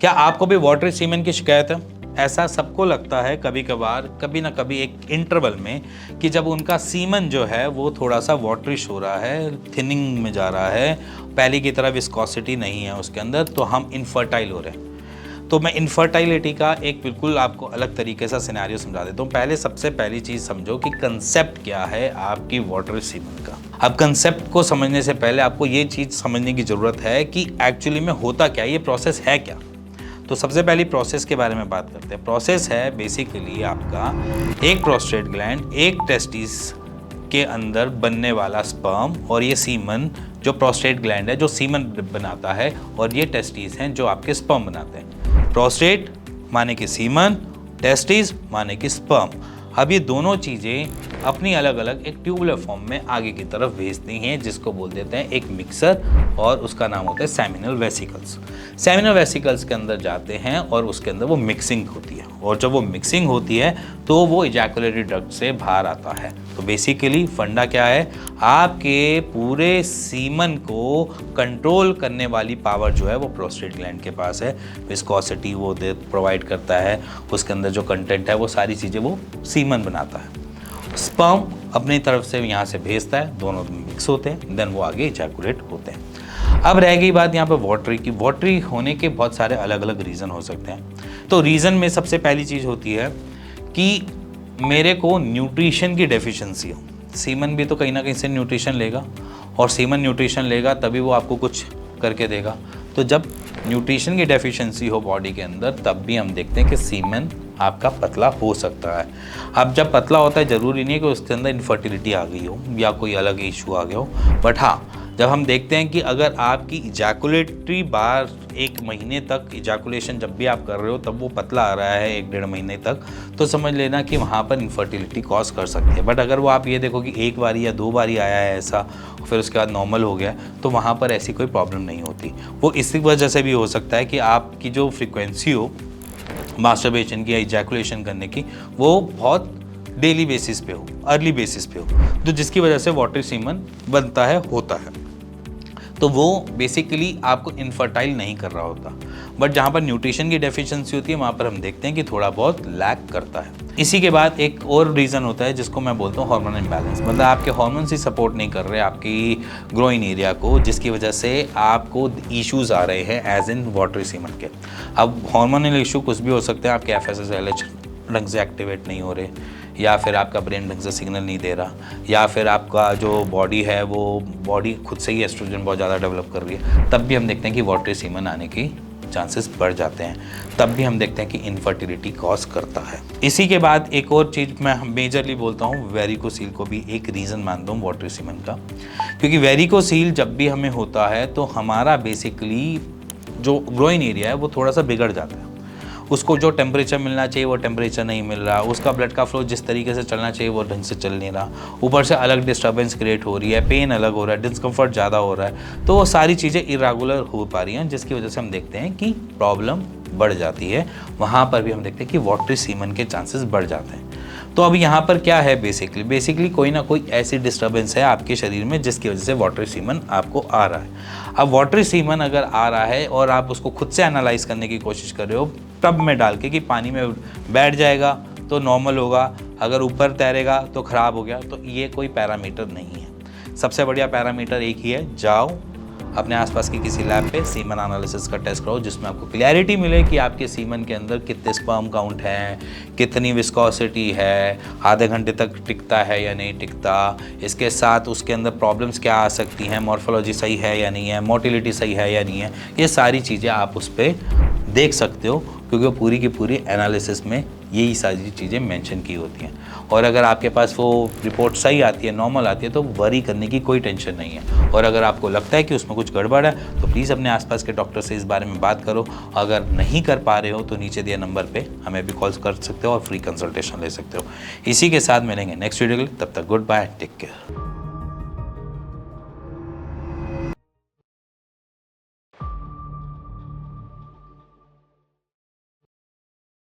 क्या आपको भी वाटरी सीमेन की शिकायत है? ऐसा सबको लगता है कभी कभार, कभी ना कभी एक इंटरवल में, कि जब उनका सीमन जो है वो थोड़ा सा वाटरिश हो रहा है, थिनिंग में जा रहा है, पहले की तरह विस्कोसिटी नहीं है उसके अंदर, तो हम इनफर्टाइल हो रहे हैं। तो मैं इनफर्टाइलिटी का एक बिल्कुल आपको अलग तरीके से सिनेरियो समझा देता हूँ। पहले सबसे पहली चीज़ समझो कि कंसेप्ट क्या है आपकी वाटरी सीमन का। अब कंसेप्ट को समझने से पहले आपको ये चीज़ समझने की ज़रूरत है कि एक्चुअली में होता क्या, ये प्रोसेस है क्या। तो सबसे पहली प्रोसेस के बारे में बात करते हैं। प्रोसेस है बेसिकली आपका एक प्रोस्टेट ग्लैंड, एक टेस्टिस के अंदर बनने वाला स्पर्म, और ये सीमन जो प्रोस्टेट ग्लैंड है जो सीमन बनाता है, और ये टेस्टिस हैं जो आपके स्पर्म बनाते हैं। प्रोस्टेट माने कि सीमन, टेस्टिस माने कि स्पर्म। अब ये दोनों चीज़ें अपनी अलग अलग एक ट्यूबुलर फॉर्म में आगे की तरफ भेजती हैं, जिसको बोल देते हैं एक मिक्सर, और उसका नाम होता है सेमिनल वेसिकल्स। सेमिनल वेसिकल्स के अंदर जाते हैं और उसके अंदर वो मिक्सिंग होती है, और जब वो मिक्सिंग होती है तो वो इजैकुलेटरी डक्ट से बाहर आता है। तो बेसिकली फंडा क्या है, आपके पूरे सीमन को कंट्रोल करने वाली पावर जो है वो प्रोस्टेट ग्लैंड के पास है। विस्कोसिटी वो प्रोवाइड करता है, उसके अंदर जो कंटेंट है वो सारी चीज़ें वो सीमन बनाता है। स्पर्म अपनी तरफ से यहाँ से भेजता है, दोनों मिक्स होते हैं, देन वो आगे इजैकुलेट होते हैं। अब रह गई बात यहाँ पे वाटरी की। वाटरी होने के बहुत सारे अलग अलग रीज़न हो सकते हैं। तो रीज़न में सबसे पहली चीज़ होती है कि मेरे को न्यूट्रिशन की डेफिशिएंसी हो। सीमन भी तो कहीं ना कहीं से न्यूट्रिशन लेगा, और सीमन न्यूट्रिशन लेगा तभी वो आपको कुछ करके देगा। तो जब न्यूट्रिशन की डेफिशिएंसी हो बॉडी के अंदर, तब भी हम देखते हैं कि सीमन आपका पतला हो सकता है। अब जब पतला होता है, ज़रूरी नहीं है कि उसके अंदर इनफर्टिलिटी आ गई हो या कोई अलग इशू आ गया हो, बट हाँ, जब हम देखते हैं कि अगर आपकी इजैकुलेटरी बार 1 महीने तक इजैकुलेशन जब भी आप कर रहे हो तब वो पतला आ रहा है 1-1.5 महीने तक, तो समझ लेना कि वहाँ पर इनफर्टिलिटी कॉज कर सकती है। बट अगर वो आप ये देखो कि 1 बारी या 2 बारी आया है ऐसा, फिर उसके बाद नॉर्मल हो गया, तो वहाँ पर ऐसी कोई प्रॉब्लम नहीं होती। वो इसी वजह से भी हो सकता है कि आपकी जो फ्रिक्वेंसी हो मास्टरबेशन की या इजैकुलेशन करने की, वो बहुत डेली बेसिस पे हो, अर्ली बेसिस पे हो, तो जिसकी वजह से वाटरी सीमन बनता है, होता है। तो वो बेसिकली आपको इनफर्टाइल नहीं कर रहा होता। बट जहाँ पर न्यूट्रिशन की डेफिशिएंसी होती है, वहाँ पर हम देखते हैं कि थोड़ा बहुत लैक करता है। इसी के बाद एक और रीज़न होता है जिसको मैं बोलता हूँ हार्मोन इम्बैलेंस। मतलब आपके हार्मोन्स ही सपोर्ट नहीं कर रहे आपकी ग्रोइन एरिया को, जिसकी वजह से आपको इश्यूज़ आ रहे हैं एज इन वाटरी सीमन के। अब हार्मोनल इशू कुछ भी हो सकते हैं, आपके FSH ढंग से एक्टिवेट नहीं हो रहे, या फिर आपका ब्रेन ढंग से सिग्नल नहीं दे रहा, या फिर आपका जो बॉडी है वो बॉडी खुद से ही एस्ट्रोजन बहुत ज़्यादा डेवलप कर रही है, तब भी हम देखते हैं कि वाटरी सीमन आने की चांसेस बढ़ जाते हैं। तब भी हम देखते हैं कि इनफर्टिलिटी कॉज करता है। इसी के बाद एक और चीज़ मैं मेजरली बोलता हूँ, वेरिकोसील को भी एक रीज़न मानता हूँ वाटरी सीमन का, क्योंकि वेरिकोसील जब भी हमें होता है तो हमारा बेसिकली जो ग्रोइन एरिया है वो थोड़ा सा बिगड़ जाता है। उसको जो टेम्परेचर मिलना चाहिए वो टेम्परेचर नहीं मिल रहा, उसका ब्लड का फ्लो जिस तरीके से चलना चाहिए वो ढंग से चल नहीं रहा, ऊपर से अलग डिस्टर्बेंस क्रिएट हो रही है, पेन अलग हो रहा है, डिस्कम्फर्ट ज़्यादा हो रहा है, तो वो सारी चीज़ें इरेगुलर हो पा रही हैं, जिसकी वजह से हम देखते हैं कि प्रॉब्लम बढ़ जाती है। वहाँ पर भी हम देखते हैं कि वाटरी सीमन के चांसेस बढ़ जाते हैं। तो अब यहाँ पर क्या है, बेसिकली कोई ना कोई ऐसी डिस्टर्बेंस है आपके शरीर में जिसकी वजह से वाटरी सीमन आपको आ रहा है। अब वाटरी सीमन अगर आ रहा है और आप उसको खुद से एनालाइज करने की कोशिश कर रहे हो टब में डाल के कि पानी में बैठ जाएगा तो नॉर्मल होगा, अगर ऊपर तैरेगा तो ख़राब हो गया, तो ये कोई पैरामीटर नहीं है। सबसे बढ़िया पैरामीटर एक ही है, जाओ अपने आसपास की किसी लैब पे सीमन एनालिसिस का टेस्ट कराओ, जिसमें आपको क्लैरिटी मिले कि आपके सीमन के अंदर कितने स्पर्म काउंट हैं, कितनी विस्कोसिटी है, आधे घंटे तक टिकता है या नहीं टिकता, इसके साथ उसके अंदर प्रॉब्लम्स क्या आ सकती हैं, मॉर्फोलॉजी सही है या नहीं है, मोटिलिटी सही है या नहीं है, ये सारी चीज़ें आप उस पर देख सकते हो, क्योंकि वो पूरी की पूरी एनालिसिस में यही सारी चीज़ें मेंशन की होती हैं। और अगर आपके पास वो रिपोर्ट सही आती है, नॉर्मल आती है, तो वरी करने की कोई टेंशन नहीं है। और अगर आपको लगता है कि उसमें कुछ गड़बड़ है तो प्लीज़ अपने आसपास के डॉक्टर से इस बारे में बात करो। अगर नहीं कर पा रहे हो तो नीचे दिए नंबर पे हमें भी कॉल कर सकते हो और फ्री कंसल्टेशन ले सकते हो। इसी के साथ मिलेंगे नेक्स्ट वीडियो के लिए, तब तक गुड बाय, टेक केयर।